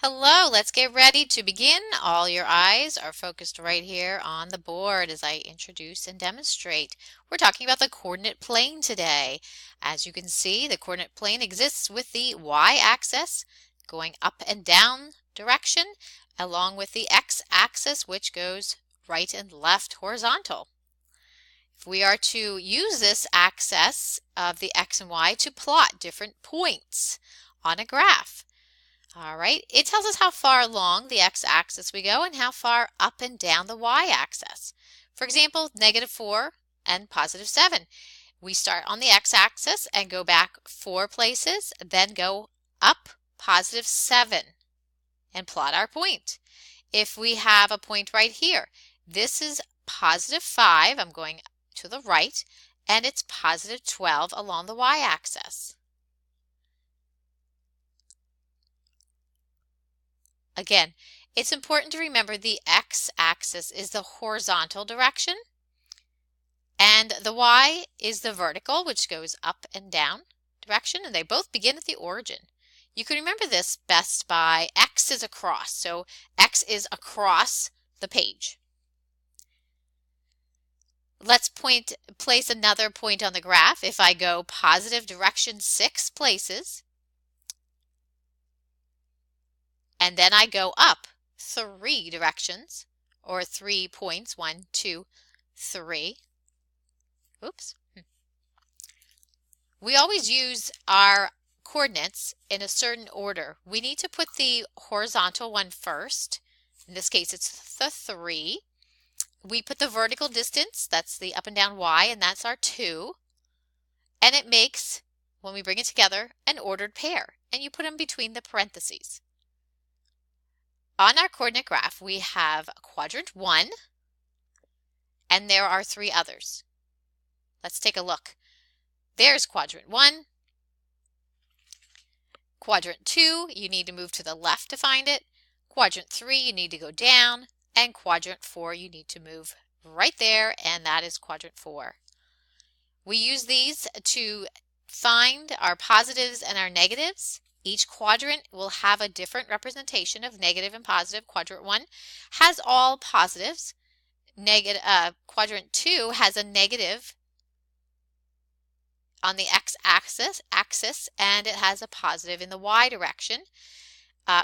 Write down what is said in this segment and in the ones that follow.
Hello, let's get ready to begin. All your eyes are focused right here on the board as I introduce and demonstrate. We're talking about the coordinate plane today. As you can see, the coordinate plane exists with the y-axis going up and down direction, along with the x-axis, which goes right and left horizontal. If we are to use this axis of the x and y to plot different points on a graph, all right, it tells us how far along the x-axis we go and how far up and down the y-axis. For example, -4 and +7. We start on the x-axis and go back 4 places, then go up +7 and plot our point. If we have a point right here, this is +5, I'm going to the right, and it's +12 along the y-axis. Again, it's important to remember the x-axis is the horizontal direction and the y is the vertical, which goes up and down direction, and they both begin at the origin. You can remember this best by x is across, so x is across the page. Let's place another point on the graph. If I go positive direction 6 places, and then I go up 3 directions, or 3 points, 1, 2, 3. Oops. We always use our coordinates in a certain order. We need to put the horizontal one first. In this case, it's the 3. We put the vertical distance, that's the up and down y, and that's our 2. And it makes, when we bring it together, an ordered pair. And you put them between the parentheses. On our coordinate graph, we have quadrant 1, and there are 3 others. Let's take a look. There's quadrant 1. Quadrant 2, you need to move to the left to find it. Quadrant 3, you need to go down. And quadrant 4, you need to move right there, and that is quadrant 4. We use these to find our positives and our negatives. Each quadrant will have a different representation of negative and positive. Quadrant 1 has all positives. Quadrant 2 has a negative on the x-axis, and it has a positive in the y direction.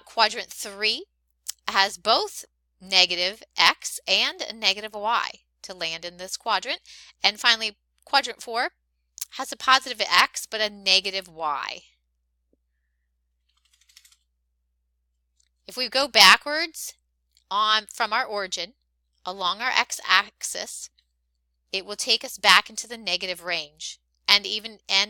Quadrant 3 has both negative x and negative y to land in this quadrant. And finally, quadrant 4 has a positive x but a negative y. If we go backwards from our origin along our x-axis, it will take us back into the negative range. And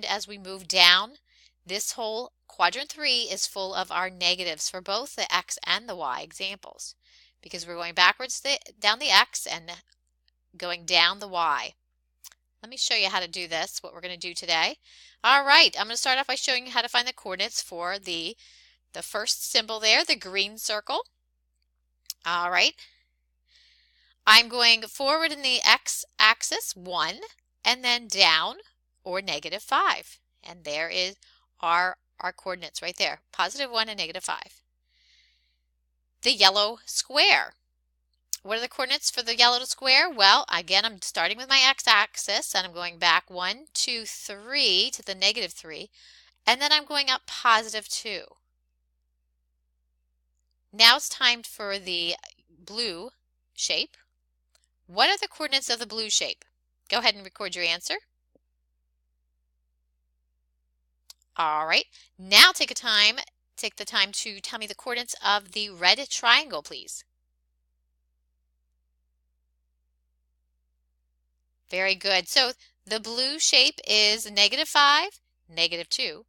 as we move down, this whole quadrant 3 is full of our negatives for both the x and the y examples, because we're going backwards down the x and going down the y. Let me show you how to do this, what we're going to do today. All right, I'm going to start off by showing you how to find the coordinates for the first symbol there, the green circle. All right. I'm going forward in the x-axis 1 and then down or -5. And there is our coordinates right there, +1 and -5. The yellow square. What are the coordinates for the yellow square? Well, again, I'm starting with my x-axis and I'm going back 1, 2, 3 to the -3, and then I'm going up +2. Now it's time for the blue shape. What are the coordinates of the blue shape? Go ahead and record your answer. All right, now take the time to tell me the coordinates of the red triangle, please. Very good. So the blue shape is -5, -2.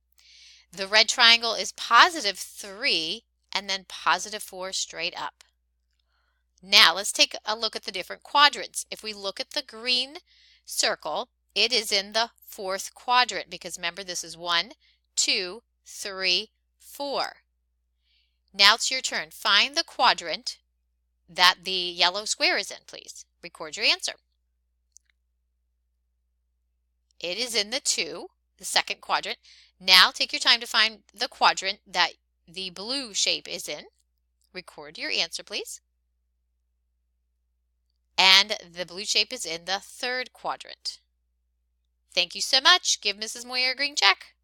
The red triangle is +3, and then +4 straight up. Now let's take a look at the different quadrants. If we look at the green circle, it is in the 4th quadrant because remember this is 1, 2, 3, 4. Now it's your turn. Find the quadrant that the yellow square is in, please. Record your answer. It is in the 2, the 2nd quadrant. Now take your time to find the quadrant that the blue shape is in. Record your answer, please. And the blue shape is in the third quadrant. Thank you so much. Give Mrs. Moyer a green check.